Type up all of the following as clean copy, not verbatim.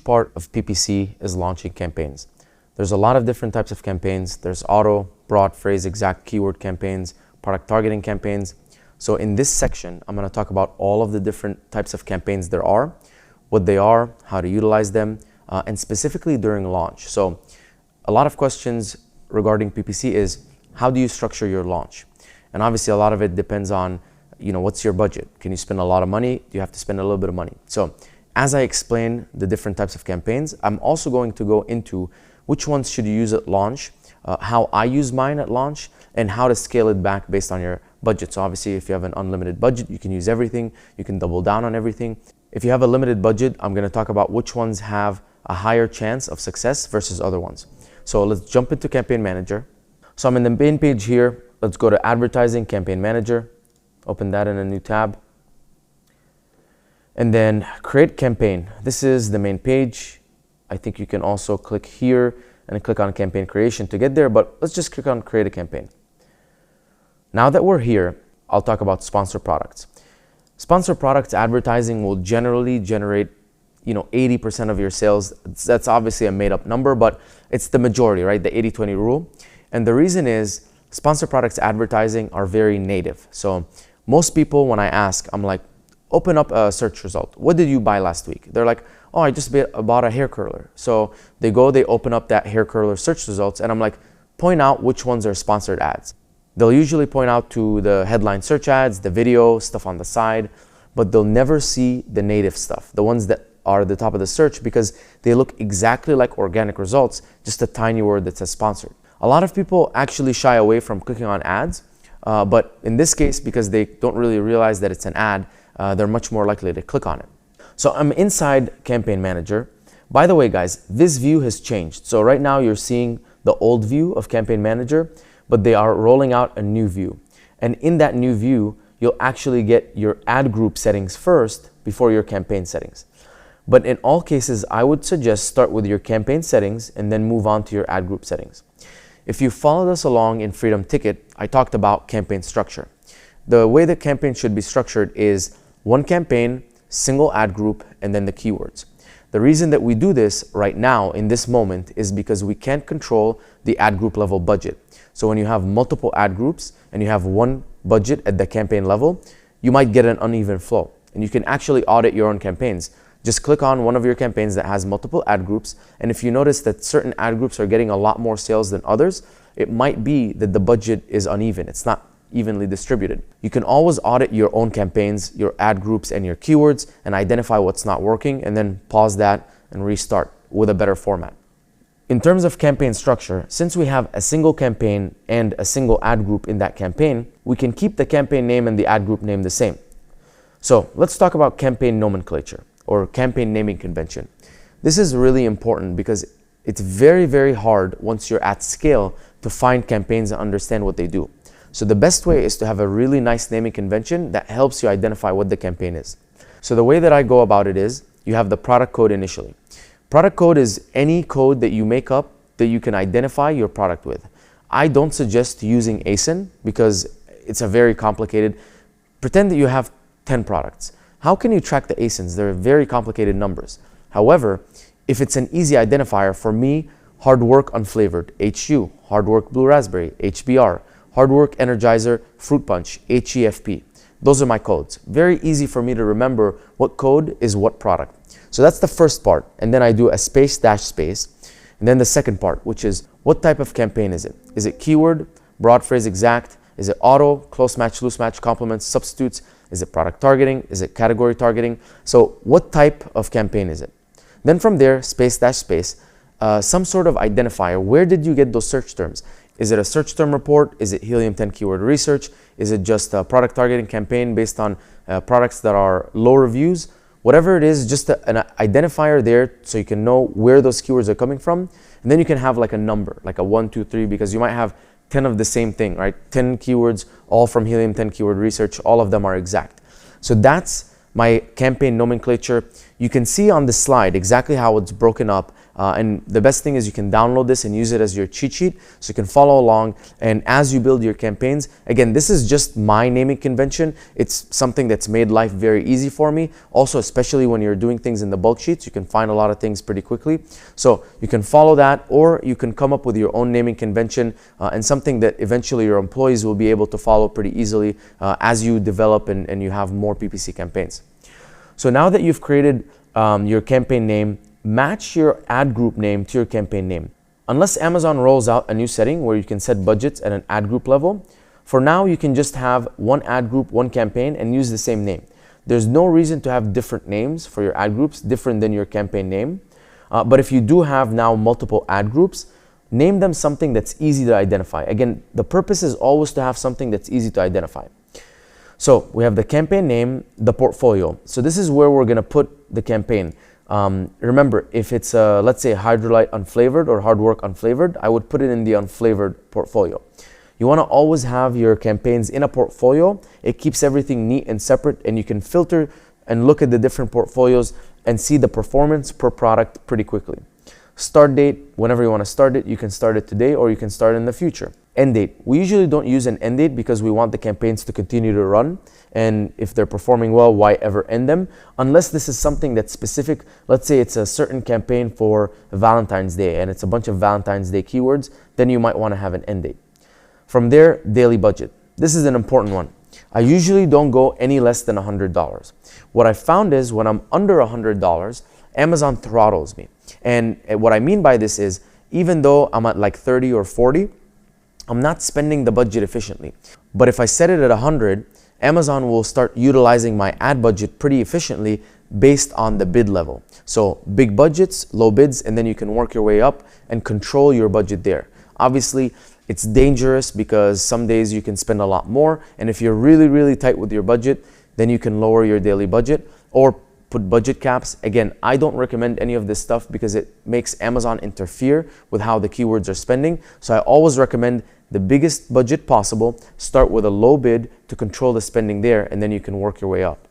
part of PPC is launching campaigns. There's a lot of different types of campaigns. There's auto, broad phrase, exact keyword campaigns, product targeting campaigns. So in this section, I'm going to talk about all of the different types of campaigns there are, what they are, how to utilize them, and specifically during launch. So a lot of questions regarding PPC is, how do you structure your launch? And obviously a lot of it depends on, what's your budget? Can you spend a lot of money? Do you have to spend a little bit of money? So as I explain the different types of campaigns, I'm also going to go into which ones should you use at launch, how I use mine at launch, and how to scale it back based on your budget. So obviously if you have an unlimited budget, you can use everything, you can double down on everything. If you have a limited budget, I'm going to talk about which ones have a higher chance of success versus other ones. So let's jump into Campaign Manager. So I'm in the main page here. Let's go to Advertising, Campaign Manager, open that in a new tab. And then create campaign. This is the main page. I think you can also click here and click on campaign creation to get there, but let's just click on create a campaign. Now that we're here, I'll talk about sponsor products. Sponsor products advertising will generally generate 80% of your sales. That's obviously a made up number, but it's the majority, right? The 80-20 rule. And the reason is sponsor products advertising are very native. So most people, when I ask, I'm like, open up a search result. What did you buy last week? They're like, oh, I just bought a hair curler. So they open up that hair curler search results, and I'm like, point out which ones are sponsored ads. They'll usually point out to the headline search ads, the video, stuff on the side, but they'll never see the native stuff, the ones that are at the top of the search, because they look exactly like organic results, just a tiny word that says sponsored. A lot of people actually shy away from clicking on ads, but in this case, because they don't really realize that it's an ad, they're much more likely to click on it. So I'm inside Campaign Manager. By the way, guys, this view has changed. So right now you're seeing the old view of Campaign Manager, but they are rolling out a new view. And in that new view, you'll actually get your ad group settings first before your campaign settings. But in all cases, I would suggest start with your campaign settings and then move on to your ad group settings. If you followed us along in Freedom Ticket, I talked about campaign structure. The way the campaign should be structured is one campaign, single ad group, and then the keywords. The reason that we do this right now in this moment is because we can't control the ad group level budget. So when you have multiple ad groups and you have one budget at the campaign level, you might get an uneven flow. And you can actually audit your own campaigns. Just click on one of your campaigns that has multiple ad groups, and if you notice that certain ad groups are getting a lot more sales than others, it might be that the budget is uneven. It's not evenly distributed. You can always audit your own campaigns, your ad groups, and your keywords, and identify what's not working, and then pause that and restart with a better format. In terms of campaign structure, since we have a single campaign and a single ad group in that campaign, we can keep the campaign name and the ad group name the same. So let's talk about campaign nomenclature or campaign naming convention. This is really important because it's very, very hard once you're at scale to find campaigns and understand what they do. So the best way is to have a really nice naming convention that helps you identify what the campaign is. So the way that I go about it is you have the product code initially. Product code is any code that you make up that you can identify your product with. I don't suggest using ASIN because it's a very complicated. Pretend that you have 10 products. How can you track the ASINs? They're very complicated numbers. However, if it's an easy identifier, for me, Hard Work Unflavored, HU, Hard Work Blue Raspberry, HBR, Hard Work Energizer, Fruit Punch, HEFP. Those are my codes. Very easy for me to remember what code is what product. So that's the first part. And then I do a space dash space. And then the second part, which is what type of campaign is it? Is it keyword, broad phrase exact? Is it auto, close match, loose match, complements, substitutes? Is it product targeting? Is it category targeting? So what type of campaign is it? Then from there, space dash space, some sort of identifier. Where did you get those search terms? Is it a search term report? Is it Helium 10 keyword research? Is it just a product targeting campaign based on products that are low reviews? Whatever it is, just an identifier there so you can know where those keywords are coming from. And then you can have like a number, like a 1, 2, 3, because you might have 10 of the same thing, right? 10 keywords, all from Helium 10 keyword research. All of them are exact. So that's my campaign nomenclature. You can see on the slide exactly how it's broken up. And the best thing is you can download this and use it as your cheat sheet so you can follow along. And as you build your campaigns, again, this is just my naming convention. It's something that's made life very easy for me. Also, especially when you're doing things in the bulk sheets, you can find a lot of things pretty quickly. So you can follow that, or you can come up with your own naming convention and something that eventually your employees will be able to follow pretty easily as you develop and you have more PPC campaigns. So now that you've created your campaign name, match your ad group name to your campaign name. Unless Amazon rolls out a new setting where you can set budgets at an ad group level, for now you can just have one ad group, one campaign, and use the same name. There's no reason to have different names for your ad groups, different than your campaign name. But if you do have now multiple ad groups, name them something that's easy to identify. Again, the purpose is always to have something that's easy to identify. So we have the campaign name, the portfolio. So this is where we're gonna put the campaign. Remember, if it's let's say Hydrolite unflavored or Hard Work unflavored, I would put it in the unflavored portfolio. You want to always have your campaigns in a portfolio. It keeps everything neat and separate, and you can filter and look at the different portfolios and see the performance per product pretty quickly. Start date, whenever you want to start it, you can start it today or you can start in the future. End date, we usually don't use an end date because we want the campaigns to continue to run, and if they're performing well, why ever end them? Unless this is something that's specific. Let's say it's a certain campaign for Valentine's Day and it's a bunch of Valentine's Day keywords, then you might want to have an end date. From there, daily budget. This is an important one. I usually don't go any less than $100. What I found is when I'm under $100, Amazon throttles me. And what I mean by this is, even though I'm at like 30 or 40, I'm not spending the budget efficiently. But if I set it at 100, Amazon will start utilizing my ad budget pretty efficiently based on the bid level. So big budgets, low bids, and then you can work your way up and control your budget there. Obviously, it's dangerous because some days you can spend a lot more. And if you're really, really tight with your budget, then you can lower your daily budget or put budget caps. Again, I don't recommend any of this stuff because it makes Amazon interfere with how the keywords are spending. So I always recommend the biggest budget possible. Start with a low bid to control the spending there, and then you can work your way up.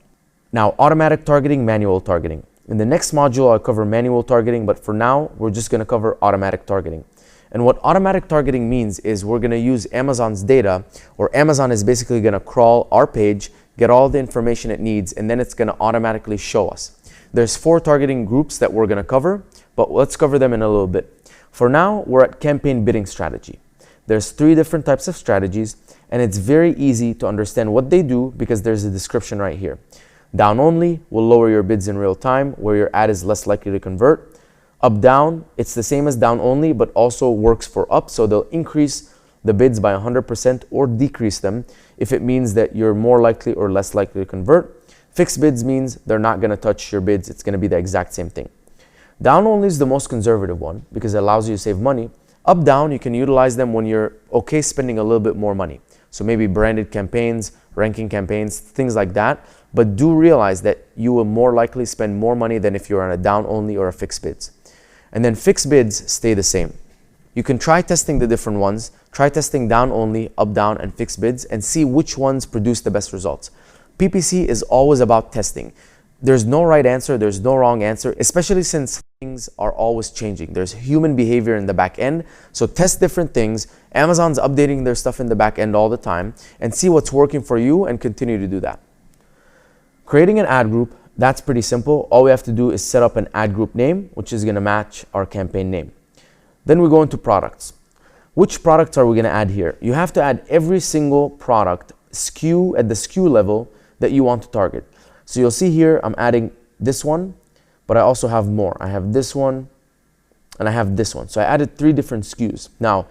Now, automatic targeting, manual targeting. In the next module, I'll cover manual targeting, but for now, we're just gonna cover automatic targeting. And what automatic targeting means is we're gonna use Amazon's data, or Amazon is basically gonna crawl our page, get all the information it needs, and then it's gonna automatically show us. There's 4 targeting groups that we're gonna cover, but let's cover them in a little bit. For now, we're at campaign bidding strategy. There's 3 different types of strategies, and it's very easy to understand what they do because there's a description right here. Down only will lower your bids in real time, where your ad is less likely to convert. Up down, it's the same as down only, but also works for up, so they'll increase the bids by 100% or decrease them if it means that you're more likely or less likely to convert. Fixed bids means they're not gonna touch your bids, it's gonna be the exact same thing. Down only is the most conservative one because it allows you to save money. Up down, you can utilize them when you're okay spending a little bit more money. So maybe branded campaigns, ranking campaigns, things like that. But do realize that you will more likely spend more money than if you're on a down only or a fixed bids. And then fixed bids stay the same. You can try testing the different ones, try testing down only, up down, and fixed bids, and see which ones produce the best results. PPC is always about testing. There's no right answer, there's no wrong answer, especially since things are always changing. There's human behavior in the back end, so test different things. Amazon's updating their stuff in the back end all the time, and see what's working for you and continue to do that. Creating an ad group, that's pretty simple. All we have to do is set up an ad group name, which is gonna match our campaign name. Then we go into products. Which products are we gonna add here? You have to add every single product SKU at the SKU level that you want to target. So you'll see here, I'm adding this one, but I also have more. I have this one, and I have this one. So I added 3 different SKUs. Now,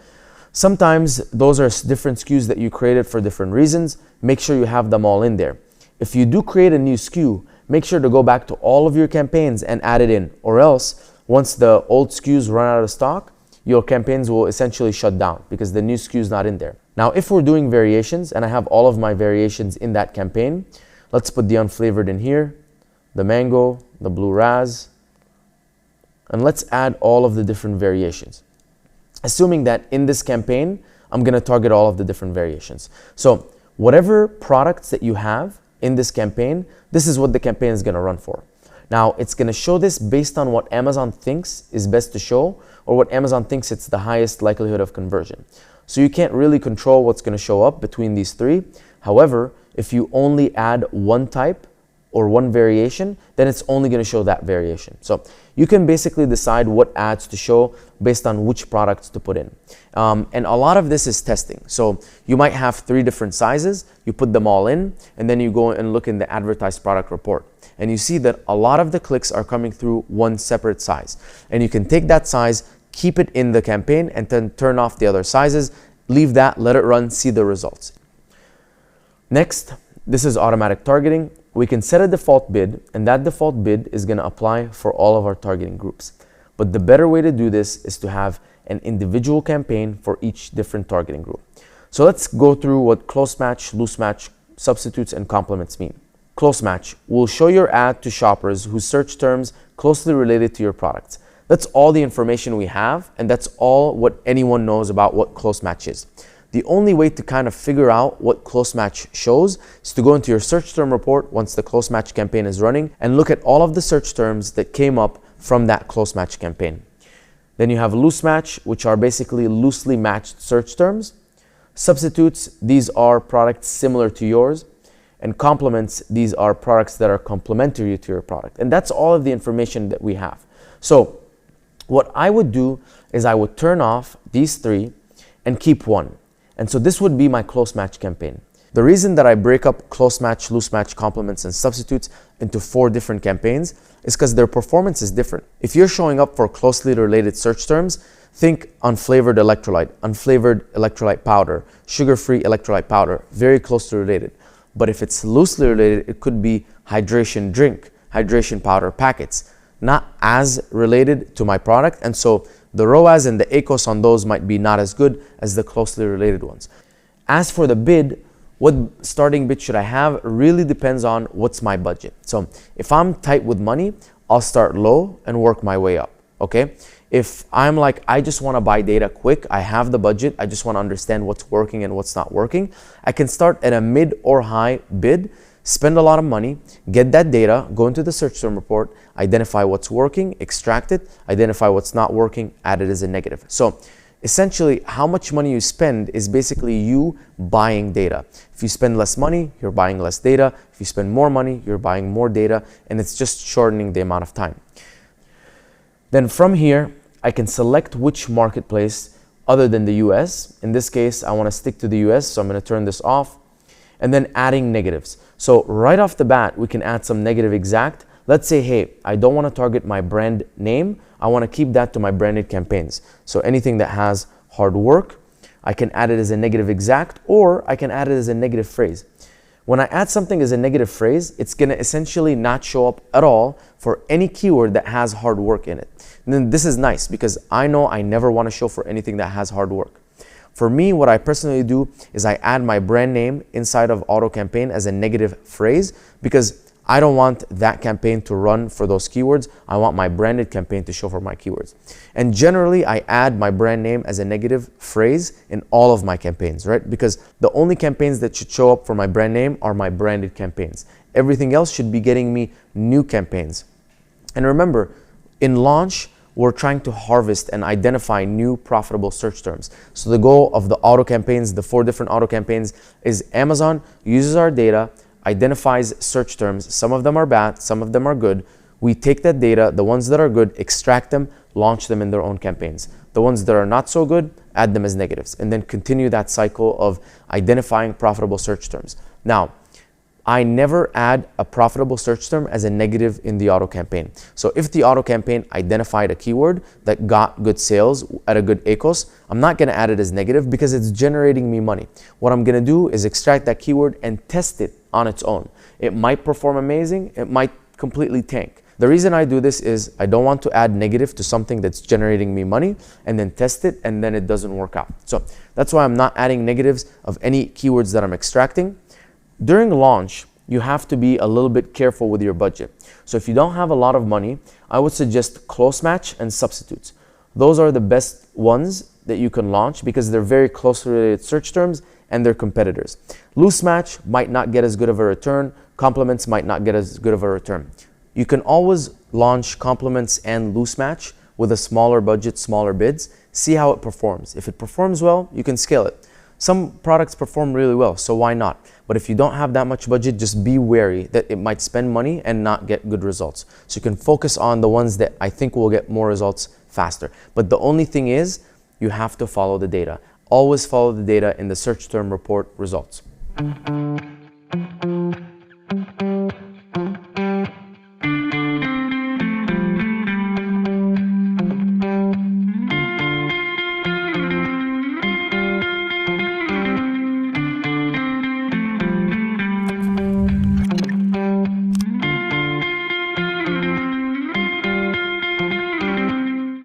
sometimes those are different SKUs that you created for different reasons. Make sure you have them all in there. If you do create a new SKU, make sure to go back to all of your campaigns and add it in, or else once the old SKUs run out of stock, your campaigns will essentially shut down because the new SKU is not in there. Now, if we're doing variations, and I have all of my variations in that campaign, let's put the unflavored in here, the mango, the blue raz, and let's add all of the different variations. Assuming that in this campaign, I'm gonna target all of the different variations. So whatever products that you have in this campaign, this is what the campaign is gonna run for. Now, it's going to show this based on what Amazon thinks is best to show, or what Amazon thinks it's the highest likelihood of conversion. So you can't really control what's going to show up between these three. However, if you only add one type or one variation, then it's only going to show that variation. So you can basically decide what ads to show based on which products to put in. And a lot of this is testing. So you might have 3 different sizes, you put them all in, and then you go and look in the advertised product report. And you see that a lot of the clicks are coming through one separate size. And you can take that size, keep it in the campaign, and then turn off the other sizes, leave that, let it run, see the results. Next, this is automatic targeting. We can set a default bid, and that default bid is going to apply for all of our targeting groups. But the better way to do this is to have an individual campaign for each different targeting group. So let's go through what close match, loose match, substitutes, and complements mean. Close match will show your ad to shoppers whose search terms closely related to your products. That's all the information we have, and that's all what anyone knows about what close match is. The only way to kind of figure out what close match shows is to go into your search term report once the close match campaign is running and look at all of the search terms that came up from that close match campaign. Then you have loose match, which are basically loosely matched search terms. Substitutes, these are products similar to yours. And complements, these are products that are complementary to your product. And that's all of the information that we have. So what I would do is I would turn off these 3 and keep 1. And so this would be my close match campaign. The reason that I break up close match, loose match, complements, and substitutes into 4 different campaigns is because their performance is different. If you're showing up for closely related search terms, think unflavored electrolyte powder, sugar-free electrolyte powder, very closely related. But if it's loosely related, it could be hydration drink, hydration powder packets, not as related to my product. And so the ROAS and the ACOS on those might be not as good as the closely related ones. As for the bid, what starting bid should I have really depends on what's my budget. So if I'm tight with money, I'll start low and work my way up, okay? If I'm like, I just want to buy data quick, I have the budget, I just want to understand what's working and what's not working, I can start at a mid or high bid, spend a lot of money, get that data, go into the search term report, identify what's working, extract it, identify what's not working, add it as a negative. So essentially, how much money you spend is basically you buying data. If you spend less money, you're buying less data. If you spend more money, you're buying more data, and it's just shortening the amount of time. Then from here, I can select which marketplace other than the US. In this case, I want to stick to the US, so I'm going to turn this off. And then adding negatives. So right off the bat, we can add some negative exact. Let's say, hey, I don't want to target my brand name. I want to keep that to my branded campaigns. So anything that has hard work, I can add it as a negative exact, or I can add it as a negative phrase. When I add something as a negative phrase, it's going to essentially not show up at all for any keyword that has hard work in it. And then this is nice because I know I never want to show for anything that has hard work. For me, what I personally do is I add my brand name inside of auto campaign as a negative phrase because I don't want that campaign to run for those keywords. I want my branded campaign to show for my keywords. And generally, I add my brand name as a negative phrase in all of my campaigns, right? Because the only campaigns that should show up for my brand name are my branded campaigns. Everything else should be getting me new campaigns. And remember, in launch, we're trying to harvest and identify new profitable search terms. So the goal of the auto campaigns, the 4 different auto campaigns, is Amazon uses our data, identifies search terms. Some of them are bad, some of them are good. We take that data, the ones that are good, extract them, launch them in their own campaigns. The ones that are not so good, add them as negatives, and then continue that cycle of identifying profitable search terms. Now, I never add a profitable search term as a negative in the auto campaign. So if the auto campaign identified a keyword that got good sales at a good ACOS, I'm not going to add it as negative because it's generating me money. What I'm going to do is extract that keyword and test it on its own. It might perform amazing, it might completely tank. The reason I do this is I don't want to add negative to something that's generating me money and then test it and then it doesn't work out. So that's why I'm not adding negatives of any keywords that I'm extracting. During launch, you have to be a little bit careful with your budget. So if you don't have a lot of money, I would suggest close match and substitutes. Those are the best ones that you can launch because they're very closely related search terms and they're competitors. Loose match might not get as good of a return. Complements might not get as good of a return. You can always launch compliments and loose match with a smaller budget, smaller bids, see how it performs. If it performs well, you can scale it. Some products perform really well, so why not? But if you don't have that much budget, just be wary that it might spend money and not get good results. So you can focus on the ones that I think will get more results faster. But the only thing is, you have to follow the data. Always follow the data in the search term report results.